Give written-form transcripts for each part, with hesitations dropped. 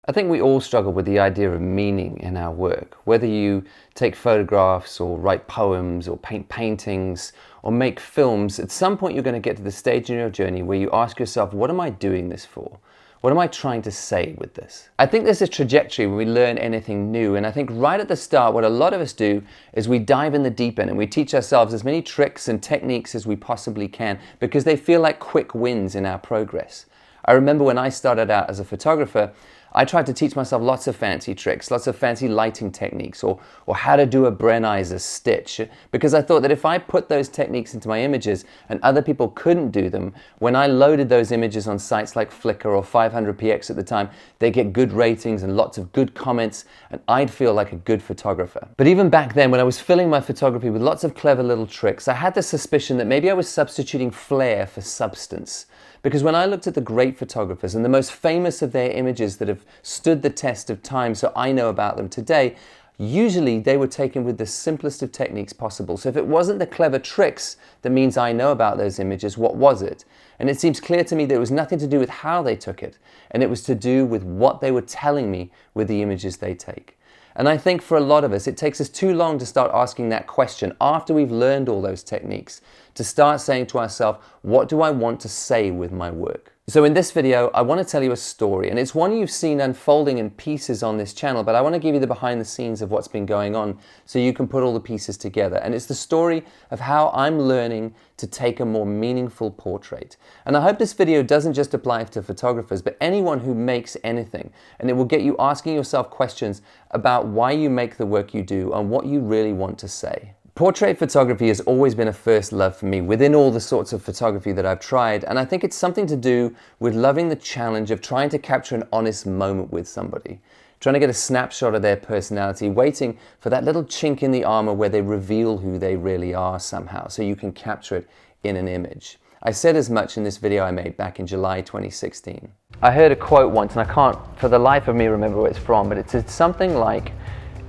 I think we all struggle with the idea of meaning in our work. Whether you take photographs or write poems or paint paintings or make films, at some point you're going to get to the stage in your journey where you ask yourself, what am I doing this for? What am I trying to say with this? I think there's a trajectory when we learn anything new, and I think right at the start what a lot of us do is we dive in the deep end and we teach ourselves as many tricks and techniques as we possibly can because they feel like quick wins in our progress. I remember when I started out as a photographer, I tried to teach myself lots of fancy tricks, lots of fancy lighting techniques, or how to do a Brennizer stitch, because I thought that if I put those techniques into my images and other people couldn't do them, when I loaded those images on sites like Flickr or 500px at the time, they get good ratings and lots of good comments, and I'd feel like a good photographer. But even back then, when I was filling my photography with lots of clever little tricks, I had the suspicion that maybe I was substituting flair for substance. Because when I looked at the great photographers and the most famous of their images that have stood the test of time, so I know about them today, usually they were taken with the simplest of techniques possible. So if it wasn't the clever tricks that means I know about those images, what was it? And it seems clear to me that it was nothing to do with how they took it, and it was to do with what they were telling me with the images they take. And I think for a lot of us, it takes us too long to start asking that question after we've learned all those techniques, to start saying to ourselves, what do I want to say with my work? So in this video, I want to tell you a story, and it's one you've seen unfolding in pieces on this channel, but I want to give you the behind the scenes of what's been going on so you can put all the pieces together. And it's the story of how I'm learning to take a more meaningful portrait. And I hope this video doesn't just apply to photographers, but anyone who makes anything. And it will get you asking yourself questions about why you make the work you do and what you really want to say. Portrait photography has always been a first love for me within all the sorts of photography that I've tried, and I think it's something to do with loving the challenge of trying to capture an honest moment with somebody, trying to get a snapshot of their personality, waiting for that little chink in the armor where they reveal who they really are somehow, so you can capture it in an image. I said as much in this video I made back in July 2016. I heard a quote once, and I can't for the life of me remember where it's from, but it said something like,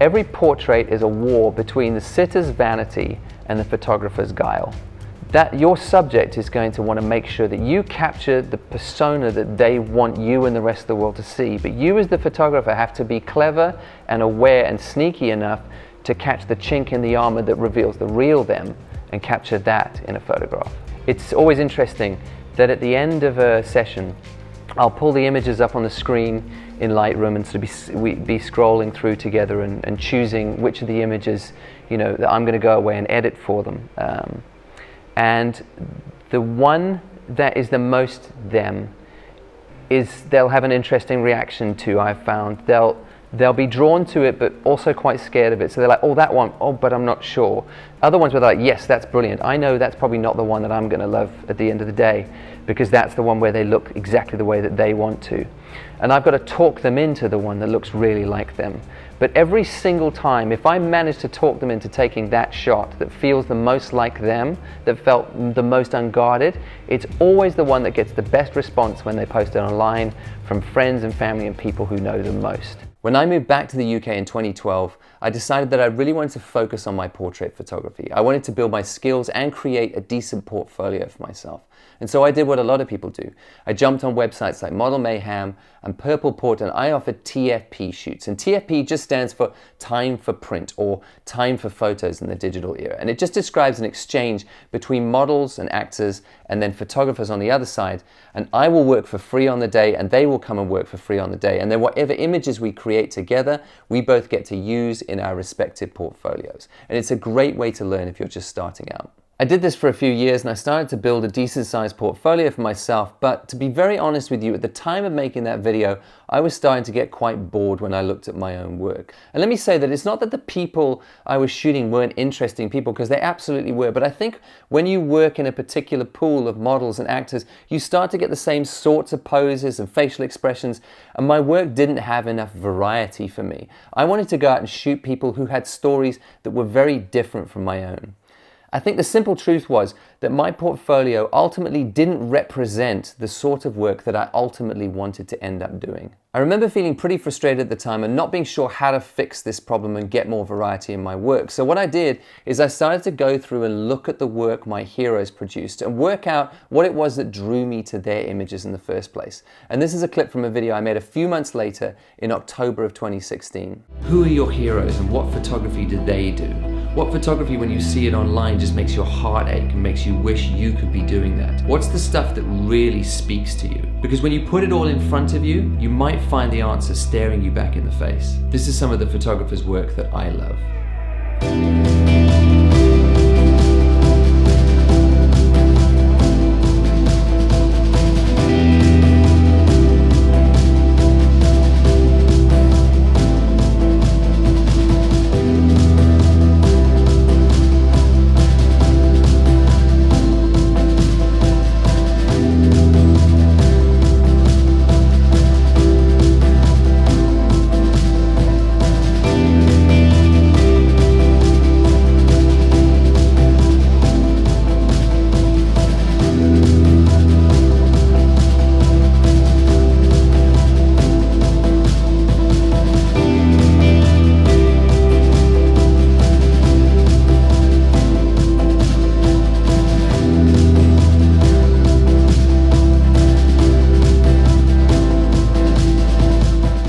every portrait is a war between the sitter's vanity and the photographer's guile. That your subject is going to want to make sure that you capture the persona that they want you and the rest of the world to see. But you as the photographer have to be clever and aware and sneaky enough to catch the chink in the armor that reveals the real them and capture that in a photograph. It's always interesting that at the end of a session, I'll pull the images up on the screen in Lightroom and sort of be scrolling through together and choosing which of the images, you know, that I'm going to go away and edit for them. And the one that is the most them is they'll have an interesting reaction to, I've found. They'll be drawn to it, but also quite scared of it. So they're like, oh, that one, oh, but I'm not sure. Other ones were like, yes, that's brilliant. I know that's probably not the one that I'm going to love at the end of the day, because that's the one where they look exactly the way that they want to. And I've got to talk them into the one that looks really like them. But every single time, if I manage to talk them into taking that shot that feels the most like them, that felt the most unguarded, it's always the one that gets the best response when they post it online from friends and family and people who know them most. When I moved back to the UK in 2012, I decided that I really wanted to focus on my portrait photography. I wanted to build my skills and create a decent portfolio for myself. And so I did what a lot of people do. I jumped on websites like Model Mayhem and Purple Port, and I offered TFP shoots. And TFP just stands for time for print, or time for photos in the digital era. And it just describes an exchange between models and actors and then photographers on the other side. And I will work for free on the day, and they will come and work for free on the day. And then whatever images we create together, we both get to use in our respective portfolios. And it's a great way to learn if you're just starting out. I did this for a few years and I started to build a decent sized portfolio for myself, but to be very honest with you, at the time of making that video, I was starting to get quite bored when I looked at my own work. And let me say that it's not that the people I was shooting weren't interesting people, because they absolutely were, but I think when you work in a particular pool of models and actors, you start to get the same sorts of poses and facial expressions, and my work didn't have enough variety for me. I wanted to go out and shoot people who had stories that were very different from my own. I think the simple truth was that my portfolio ultimately didn't represent the sort of work that I ultimately wanted to end up doing. I remember feeling pretty frustrated at the time and not being sure how to fix this problem and get more variety in my work. So what I did is I started to go through and look at the work my heroes produced and work out what it was that drew me to their images in the first place. And this is a clip from a video I made a few months later in October of 2016. Who are your heroes and what photography do they do? What photography, when you see it online, just makes your heart ache and makes you wish you could be doing that? What's the stuff that really speaks to you? Because when you put it all in front of you, you might find the answer staring you back in the face. This is some of the photographers' work that I love.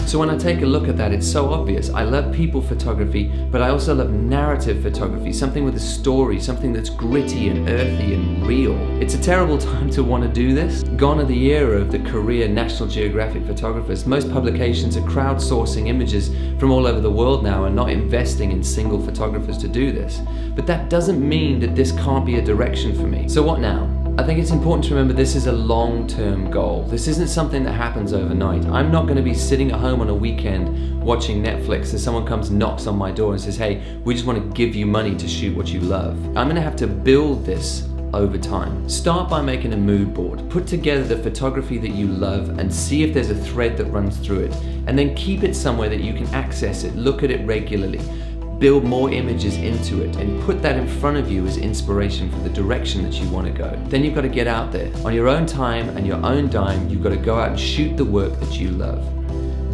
So when I take a look at that, it's so obvious. I love people photography, but I also love narrative photography, something with a story, something that's gritty and earthy and real. It's a terrible time to want to do this. Gone are the era of the career National Geographic photographers. Most publications are crowdsourcing images from all over the world now and not investing in single photographers to do this. But that doesn't mean that this can't be a direction for me. So what now? I think it's important to remember this is a long-term goal. This isn't something that happens overnight. I'm not going to be sitting at home on a weekend watching Netflix as someone comes, knocks on my door and says, hey, we just want to give you money to shoot what you love. I'm going to have to build this over time. Start by making a mood board. Put together the photography that you love and see if there's a thread that runs through it. And then keep it somewhere that you can access it, look at it regularly. Build more images into it and put that in front of you as inspiration for the direction that you want to go. Then you've got to get out there. On your own time and your own dime, you've got to go out and shoot the work that you love.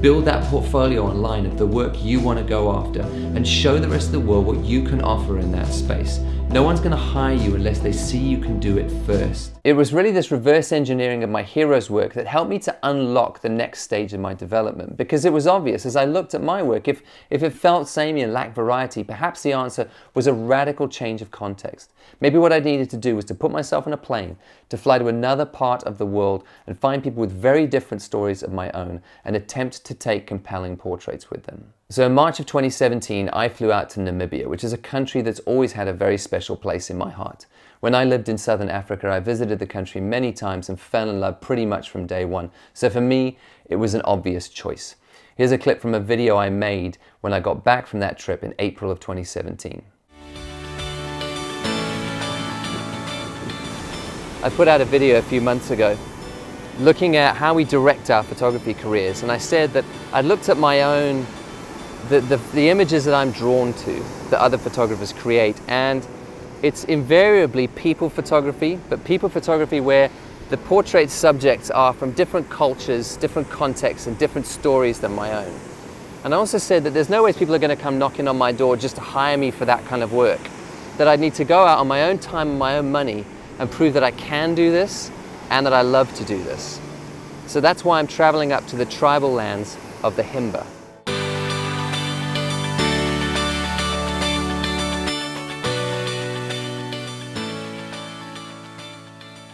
Build that portfolio online of the work you want to go after and show the rest of the world what you can offer in that space. No one's going to hire you unless they see you can do it first. It was really this reverse engineering of my heroes' work that helped me to unlock the next stage of my development, because it was obvious as I looked at my work, if it felt samey and lacked variety, perhaps the answer was a radical change of context. Maybe what I needed to do was to put myself in a plane, to fly to another part of the world and find people with very different stories of my own and attempt to take compelling portraits with them. So in March of 2017, I flew out to Namibia, which is a country that's always had a very special place in my heart. When I lived in Southern Africa, I visited the country many times and fell in love pretty much from day one. So for me, it was an obvious choice. Here's a clip from a video I made when I got back from that trip in April of 2017. I put out a video a few months ago looking at how we direct our photography careers, and I said that I looked at my own the images that I'm drawn to that other photographers create, and it's invariably people photography, but people photography where the portrait subjects are from different cultures, different contexts and different stories than my own. And I also said that there's no ways people are going to come knocking on my door just to hire me for that kind of work, that I need to go out on my own time and my own money and prove that I can do this and that I love to do this. So that's why I'm traveling up to the tribal lands of the Himba.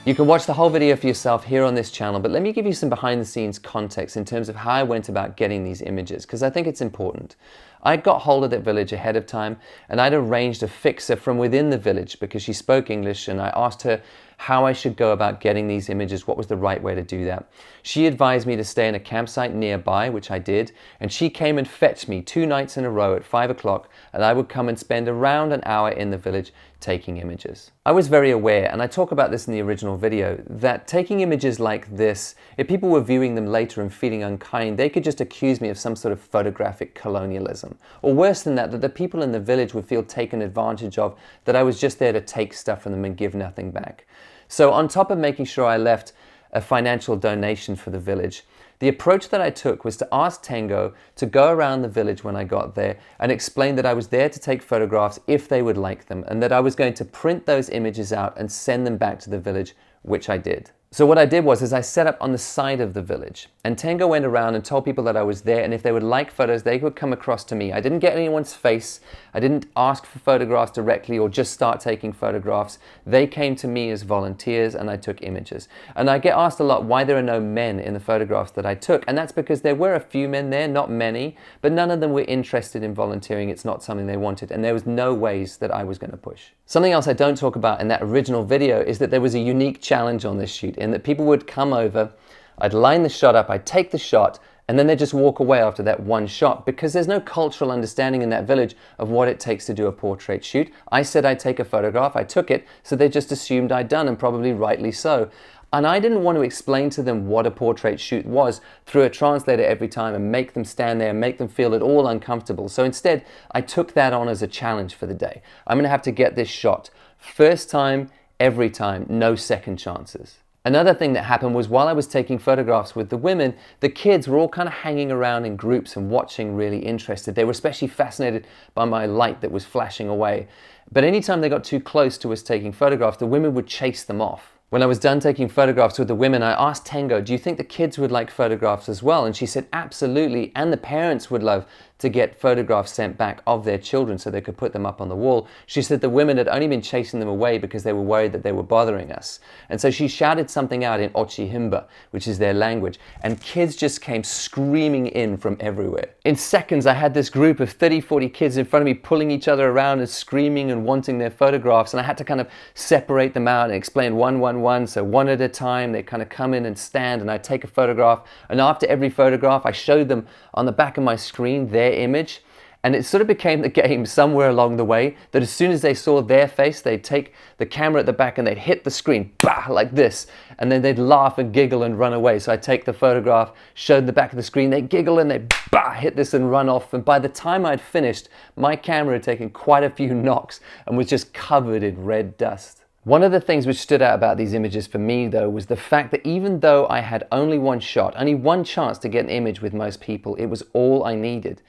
You can watch the whole video for yourself here on this channel, but let me give you some behind the scenes context in terms of how I went about getting these images, because I think it's important. I got hold of that village ahead of time, and I'd arranged a fixer from within the village because she spoke English, and I asked her how I should go about getting these images, what was the right way to do that. She advised me to stay in a campsite nearby, which I did, and she came and fetched me 2 nights in a row at 5 o'clock, and I would come and spend around an hour in the village taking images. I was very aware, and I talk about this in the original video, that taking images like this, if people were viewing them later and feeling unkind, they could just accuse me of some sort of photographic colonialism. Or worse than that, that the people in the village would feel taken advantage of, that I was just there to take stuff from them and give nothing back. So on top of making sure I left a financial donation for the village, the approach that I took was to ask Tango to go around the village when I got there and explain that I was there to take photographs if they would like them, and that I was going to print those images out and send them back to the village, which I did. So what I did was I set up on the side of the village, and Tango went around and told people that I was there, and if they would like photos, they would come across to me. I didn't get anyone's face. I didn't ask for photographs directly or just start taking photographs. They came to me as volunteers, and I took images. And I get asked a lot why there are no men in the photographs that I took, and that's because there were a few men there, not many, but none of them were interested in volunteering. It's not something they wanted, and there was no ways that I was going to push. Something else I don't talk about in that original video is that there was a unique challenge on this shoot, in that people would come over, I'd line the shot up, I'd take the shot, and then they'd just walk away after that one shot, because there's no cultural understanding in that village of what it takes to do a portrait shoot. I said I'd take a photograph, I took it, so they just assumed I'd done, and probably rightly so. And I didn't want to explain to them what a portrait shoot was through a translator every time and make them stand there and make them feel at all uncomfortable. So instead, I took that on as a challenge for the day. I'm going to have to get this shot. First time, every time, no second chances. Another thing that happened was while I was taking photographs with the women, the kids were all kind of hanging around in groups and watching, really interested. They were especially fascinated by my light that was flashing away. But anytime they got too close to us taking photographs, the women would chase them off. When I was done taking photographs with the women, I asked Tango, do you think the kids would like photographs as well? And she said, absolutely. And the parents would love to get photographs sent back of their children so they could put them up on the wall. She said the women had only been chasing them away because they were worried that they were bothering us. And so she shouted something out in Ochihimba, which is their language, and kids just came screaming in from everywhere. In seconds, I had this group of 30, 40 kids in front of me pulling each other around and screaming and wanting their photographs, and I had to kind of separate them out and explain one, so one at a time. They kind of come in and stand, and I take a photograph, and after every photograph I showed them on the back of my screen their image, and it sort of became the game somewhere along the way that as soon as they saw their face, they'd take the camera at the back and they'd hit the screen, bah, like this, and then they'd laugh and giggle and run away. So I take the photograph, showed the back of the screen, they'd giggle and they'd bah, hit this and run off, and by the time I'd finished, my camera had taken quite a few knocks and was just covered in red dust. One of the things which stood out about these images for me, though, was the fact that even though I had only one shot, only one chance to get an image with most people, it was all I needed.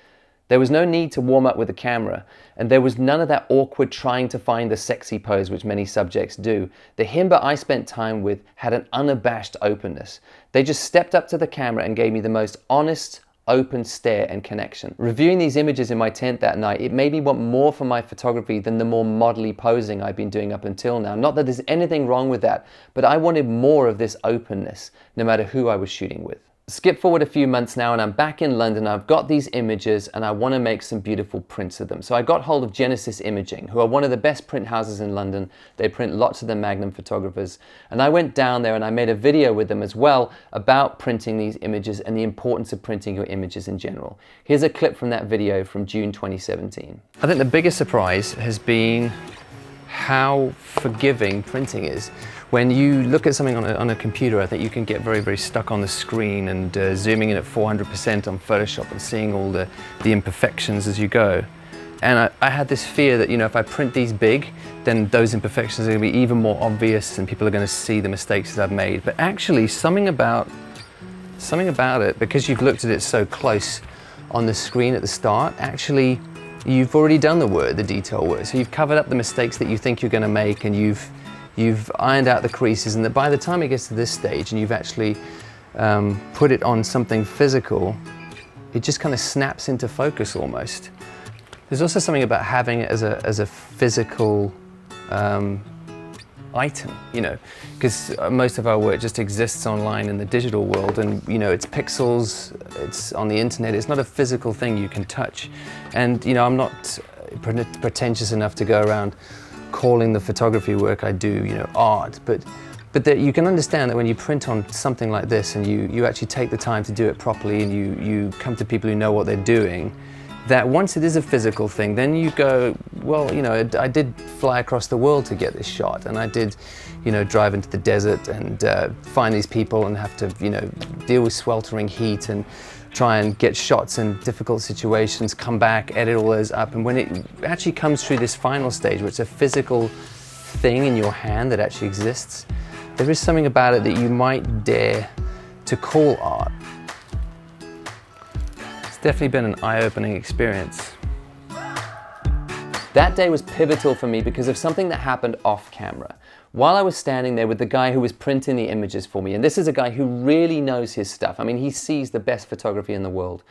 There was no need to warm up with the camera, and there was none of that awkward trying to find the sexy pose which many subjects do. The Himba I spent time with had an unabashed openness. They just stepped up to the camera and gave me the most honest, open stare and connection. Reviewing these images in my tent that night, it made me want more for my photography than the more modelly posing I've been doing up until now. Not that there's anything wrong with that, but I wanted more of this openness, no matter who I was shooting with. Skip forward a few months now and I'm back in London. I've got these images and I want to make some beautiful prints of them. So I got hold of Genesis Imaging, who are one of the best print houses in London. They print lots of the Magnum photographers. And I went down there and I made a video with them as well about printing these images and the importance of printing your images in general. Here's a clip from that video from June 2017. I think the biggest surprise has been how forgiving printing is. When you look at something on a computer, I think you can get very, very stuck on the screen and zooming in at 400% on Photoshop and seeing all the imperfections as you go. And I had this fear that, you know, if I print these big, then those imperfections are going to be even more obvious and people are going to see the mistakes that I've made. But actually, something about it, because you've looked at it so close on the screen at the start, actually, you've already done the work, the detail work. So you've covered up the mistakes that you think you're going to make, and you've ironed out the creases, and that by the time it gets to this stage and you've actually put it on something physical, it just kind of snaps into focus almost. There's also something about having it as a physical item, you know, because most of our work just exists online in the digital world, and you know, it's pixels, it's on the internet, it's not a physical thing you can touch. And you know, I'm not pretentious enough to go around calling the photography work I do, you know, art, but that you can understand that when you print on something like this and you actually take the time to do it properly, and you come to people who know what they're doing, that once it is a physical thing, then you go, well, you know, I did fly across the world to get this shot, and I did, you know, drive into the desert and find these people and have to, you know, deal with sweltering heat and try and get shots in difficult situations, come back, edit all those up, and when it actually comes through this final stage, where it's a physical thing in your hand that actually exists, there is something about it that you might dare to call art. Definitely been an eye-opening experience. That day was pivotal for me because of something that happened off camera. While I was standing there with the guy who was printing the images for me, and this is a guy who really knows his stuff. I mean, he sees the best photography in the world.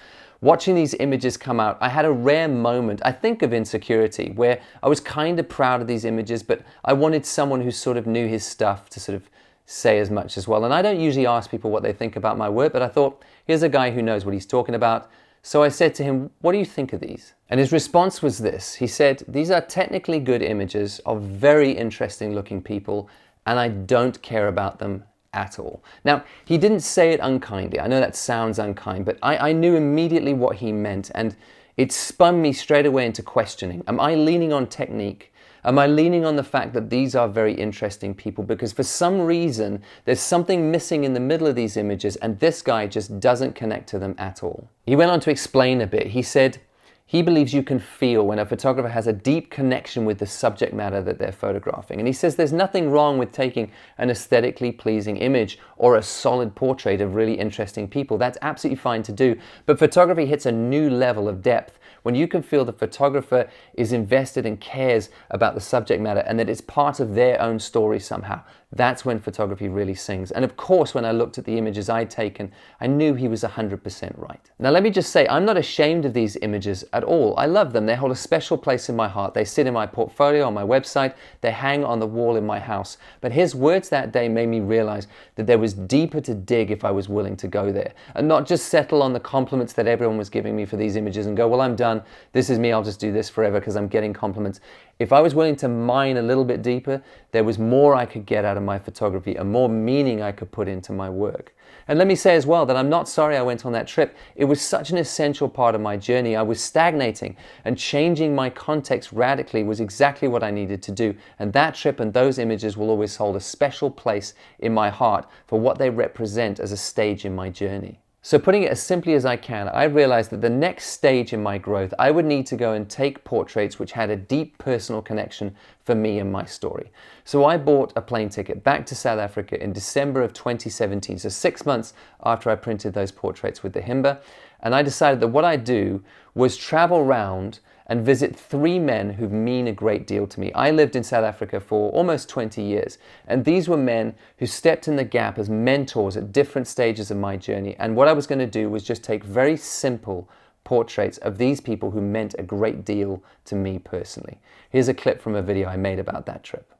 Watching these images come out, I had a rare moment, I think, of insecurity, where I was kind of proud of these images, but I wanted someone who sort of knew his stuff to sort of say as much as well. And I don't usually ask people what they think about my work, but I thought, here's a guy who knows what he's talking about. So I said to him, what do you think of these? And his response was this. He said, these are technically good images of very interesting looking people, and I don't care about them at all. Now, he didn't say it unkindly. I know that sounds unkind, but I knew immediately what he meant, and it spun me straight away into questioning. Am I leaning on technique? Am I leaning on the fact that these are very interesting people? Because for some reason, there's something missing in the middle of these images, and this guy just doesn't connect to them at all. He went on to explain a bit. He said, he believes you can feel when a photographer has a deep connection with the subject matter that they're photographing. And he says there's nothing wrong with taking an aesthetically pleasing image or a solid portrait of really interesting people. That's absolutely fine to do. But photography hits a new level of depth when you can feel the photographer is invested and cares about the subject matter and that it's part of their own story somehow. That's when photography really sings. And of course, when I looked at the images I'd taken, I knew he was 100% right. Now, let me just say, I'm not ashamed of these images at all. I love them. They hold a special place in my heart. They sit in my portfolio on my website. They hang on the wall in my house. But his words that day made me realize that there was deeper to dig if I was willing to go there and not just settle on the compliments that everyone was giving me for these images and go, well, I'm done. This is me. I'll just do this forever because I'm getting compliments. If I was willing to mine a little bit deeper, there was more I could get out of my photography and more meaning I could put into my work. And let me say as well that I'm not sorry I went on that trip. It was such an essential part of my journey. I was stagnating, and changing my context radically was exactly what I needed to do. And that trip and those images will always hold a special place in my heart for what they represent as a stage in my journey. So putting it as simply as I can, I realized that the next stage in my growth, I would need to go and take portraits which had a deep personal connection for me and my story. So I bought a plane ticket back to South Africa in December of 2017, so 6 months after I printed those portraits with the Himba. And I decided that what I'd do was travel around and visit 3 men who mean a great deal to me. I lived in South Africa for almost 20 years, and these were men who stepped in the gap as mentors at different stages of my journey. And what I was going to do was just take very simple portraits of these people who meant a great deal to me personally. Here's a clip from a video I made about that trip.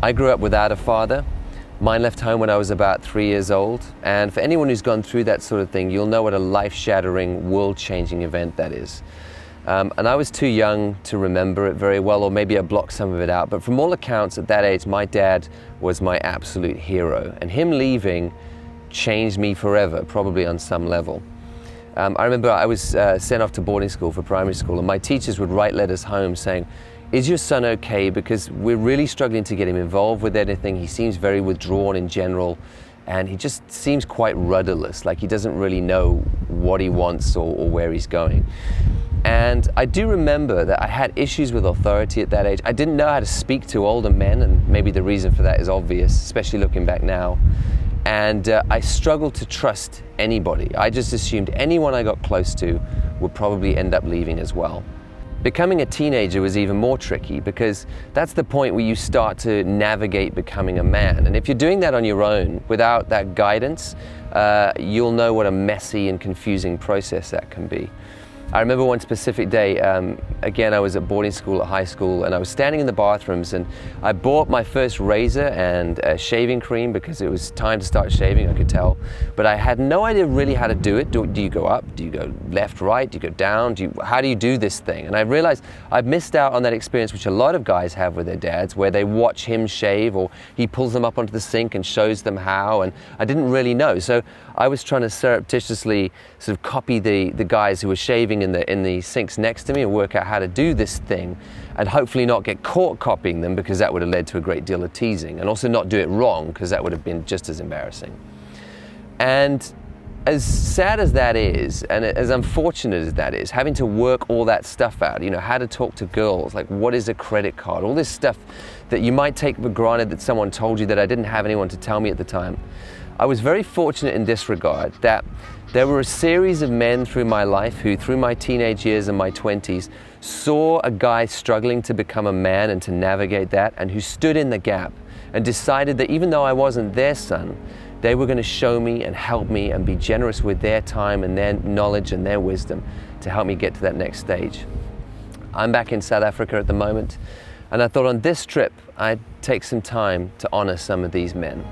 I grew up without a father. Mine left home when I was about 3 years old, and for anyone who's gone through that sort of thing, you'll know what a life-shattering, world-changing event that is. And I was too young to remember it very well, or maybe I blocked some of it out, but from all accounts at that age, my dad was my absolute hero, and him leaving changed me forever, probably on some level. I remember I was sent off to boarding school for primary school, and my teachers would write letters home saying, "Is your son okay? Because we're really struggling to get him involved with anything. He seems very withdrawn in general, and he just seems quite rudderless, like he doesn't really know what he wants or where he's going." And I do remember that I had issues with authority at that age. I didn't know how to speak to older men, and maybe the reason for that is obvious, especially looking back now. And I struggled to trust anybody. I just assumed anyone I got close to would probably end up leaving as well. Becoming a teenager was even more tricky because that's the point where you start to navigate becoming a man. And if you're doing that on your own, without that guidance, you'll know what a messy and confusing process that can be. I remember one specific day, again, I was at boarding school at high school, and I was standing in the bathrooms, and I bought my first razor and shaving cream because it was time to start shaving, I could tell. But I had no idea really how to do it. Do you go up? Do you go left, right? Do you go down? How do you do this thing? And I realized I've missed out on that experience which a lot of guys have with their dads, where they watch him shave, or he pulls them up onto the sink and shows them how, and I didn't really know. So I was trying to surreptitiously sort of copy the guys who were shaving in the sinks next to me and work out how to do this thing, and hopefully not get caught copying them, because that would have led to a great deal of teasing, and also not do it wrong, because that would have been just as embarrassing. And as sad as that is, and as unfortunate as that is, having to work all that stuff out, you know, how to talk to girls, like what is a credit card, all this stuff that you might take for granted that someone told you, that I didn't have anyone to tell me at the time. I was very fortunate in this regard, that there were a series of men through my life who, through my teenage years and my 20s, saw a guy struggling to become a man and to navigate that, and who stood in the gap and decided that even though I wasn't their son, they were going to show me and help me and be generous with their time and their knowledge and their wisdom to help me get to that next stage. I'm back in South Africa at the moment, and I thought on this trip I'd take some time to honor some of these men.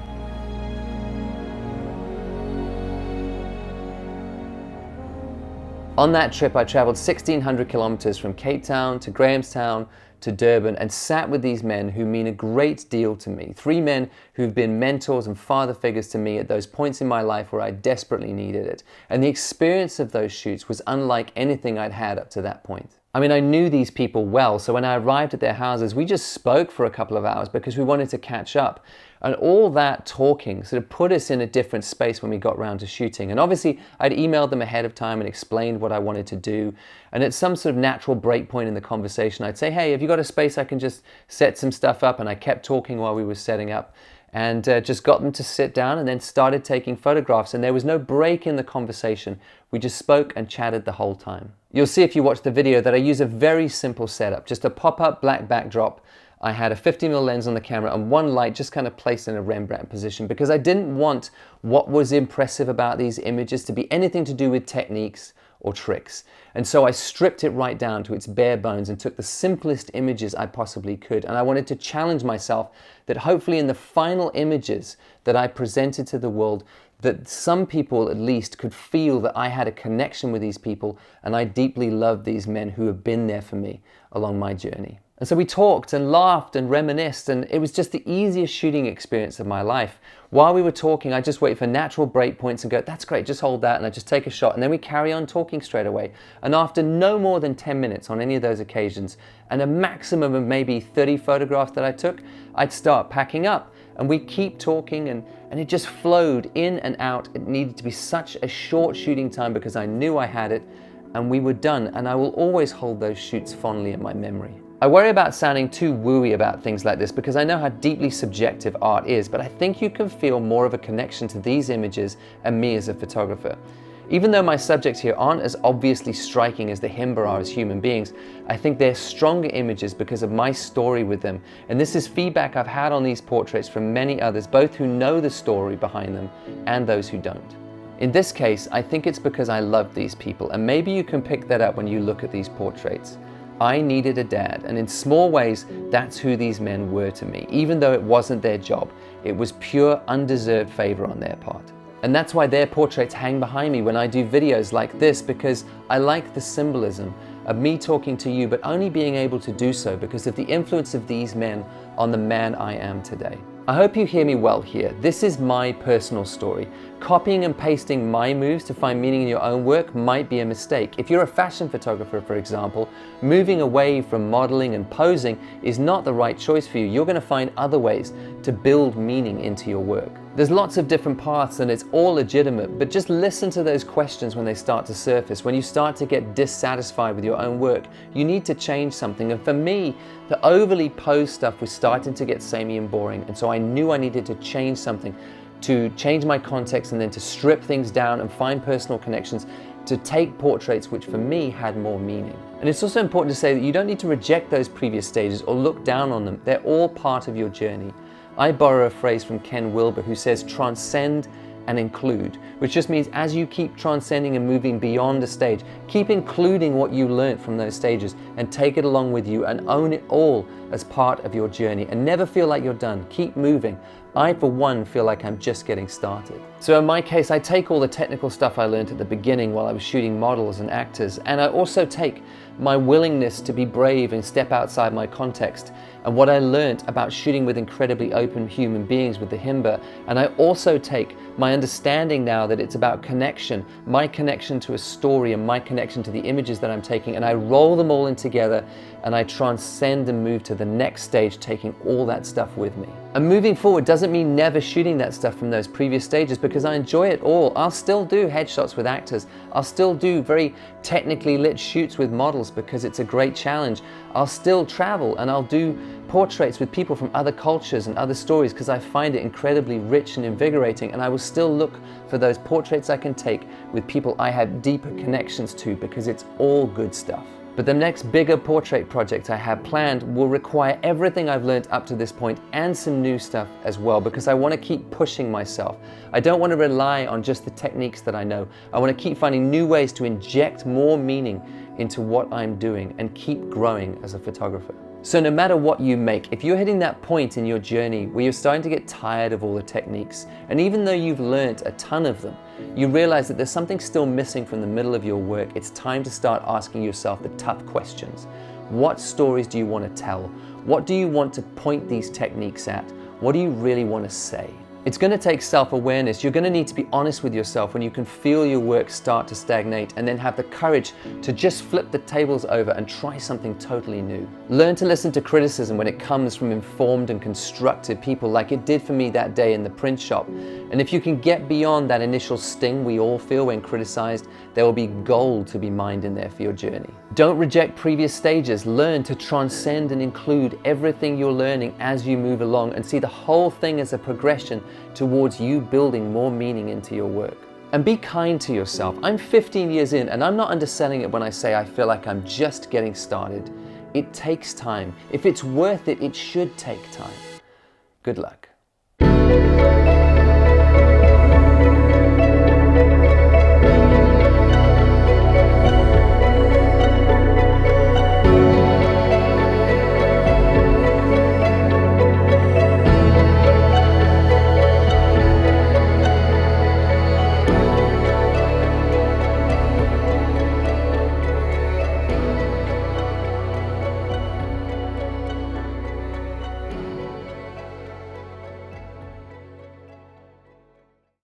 On that trip, I traveled 1,600 kilometers from Cape Town to Grahamstown to Durban, and sat with these men who mean a great deal to me. 3 men who've been mentors and father figures to me at those points in my life where I desperately needed it. And the experience of those shoots was unlike anything I'd had up to that point. I mean, I knew these people well, so when I arrived at their houses, we just spoke for a couple of hours because we wanted to catch up. And all that talking sort of put us in a different space when we got round to shooting. And obviously, I'd emailed them ahead of time and explained what I wanted to do. And at some sort of natural break point in the conversation, I'd say, hey, have you got a space I can just set some stuff up? And I kept talking while we were setting up, and just got them to sit down and then started taking photographs. And there was no break in the conversation. We just spoke and chatted the whole time. You'll see if you watch the video that I use a very simple setup, just a pop-up black backdrop. I had a 50mm lens on the camera and one light just kind of placed in a Rembrandt position, because I didn't want what was impressive about these images to be anything to do with techniques or tricks. And so I stripped it right down to its bare bones and took the simplest images I possibly could. And I wanted to challenge myself that hopefully in the final images that I presented to the world, that some people at least could feel that I had a connection with these people, and I deeply loved these men who have been there for me along my journey. And so we talked and laughed and reminisced, and it was just the easiest shooting experience of my life. While we were talking, I just wait for natural break points and go, that's great, just hold that, and I just take a shot, and then we carry on talking straight away. And after no more than 10 minutes on any of those occasions, and a maximum of maybe 30 photographs that I took, I'd start packing up. And we keep talking, and it just flowed in and out. It needed to be such a short shooting time because I knew I had it, and we were done. And I will always hold those shoots fondly in my memory. I worry about sounding too wooey about things like this because I know how deeply subjective art is, but I think you can feel more of a connection to these images and me as a photographer. Even though my subjects here aren't as obviously striking as the Himba are as human beings, I think they're stronger images because of my story with them. And this is feedback I've had on these portraits from many others, both who know the story behind them and those who don't. In this case, I think it's because I love these people, and maybe you can pick that up when you look at these portraits. I needed a dad, and in small ways, that's who these men were to me. Even though it wasn't their job, it was pure undeserved favor on their part. And that's why their portraits hang behind me when I do videos like this, because I like the symbolism of me talking to you, but only being able to do so because of the influence of these men on the man I am today. I hope you hear me well here. This is my personal story. Copying and pasting my moves to find meaning in your own work might be a mistake. If you're a fashion photographer, for example, moving away from modeling and posing is not the right choice for you. You're going to find other ways to build meaning into your work. There's lots of different paths and it's all legitimate, but just listen to those questions when they start to surface. When you start to get dissatisfied with your own work, you need to change something. And for me, the overly posed stuff was starting to get samey and boring. And so I knew I needed to change something, to change my context and then to strip things down and find personal connections, to take portraits which for me had more meaning. And it's also important to say that you don't need to reject those previous stages or look down on them. They're all part of your journey. I borrow a phrase from Ken Wilber who says, transcend and include, which just means as you keep transcending and moving beyond a stage, keep including what you learned from those stages and take it along with you and own it all as part of your journey and never feel like you're done. Keep moving. I, for one, feel like I'm just getting started. So in my case, I take all the technical stuff I learned at the beginning while I was shooting models and actors, and I also take my willingness to be brave and step outside my context and what I learned about shooting with incredibly open human beings with the Himba, and I also take my understanding now that it's about connection, my connection to a story and my connection to the images that I'm taking, and I roll them all in together and I transcend and move to the next stage, taking all that stuff with me. And moving forward doesn't mean never shooting that stuff from those previous stages, because I enjoy it all. I'll still do headshots with actors. I'll still do very technically lit shoots with models because it's a great challenge. I'll still travel and I'll do portraits with people from other cultures and other stories because I find it incredibly rich and invigorating, and I will still look for those portraits I can take with people I have deeper connections to because it's all good stuff. But the next bigger portrait project I have planned will require everything I've learned up to this point and some new stuff as well, because I want to keep pushing myself. I don't want to rely on just the techniques that I know. I want to keep finding new ways to inject more meaning into what I'm doing and keep growing as a photographer. So no matter what you make, if you're hitting that point in your journey where you're starting to get tired of all the techniques, and even though you've learned a ton of them, you realize that there's something still missing from the middle of your work, it's time to start asking yourself the tough questions. What stories do you want to tell? What do you want to point these techniques at? What do you really want to say? It's going to take self-awareness. You're going to need to be honest with yourself when you can feel your work start to stagnate, and then have the courage to just flip the tables over and try something totally new. Learn to listen to criticism when it comes from informed and constructive people, like it did for me that day in the print shop. And if you can get beyond that initial sting we all feel when criticized, there will be gold to be mined in there for your journey. Don't reject previous stages. Learn to transcend and include everything you're learning as you move along, and see the whole thing as a progression towards you building more meaning into your work. And be kind to yourself. I'm 15 years in, and I'm not underselling it when I say I feel like I'm just getting started. It takes time. If it's worth it, it should take time. Good luck.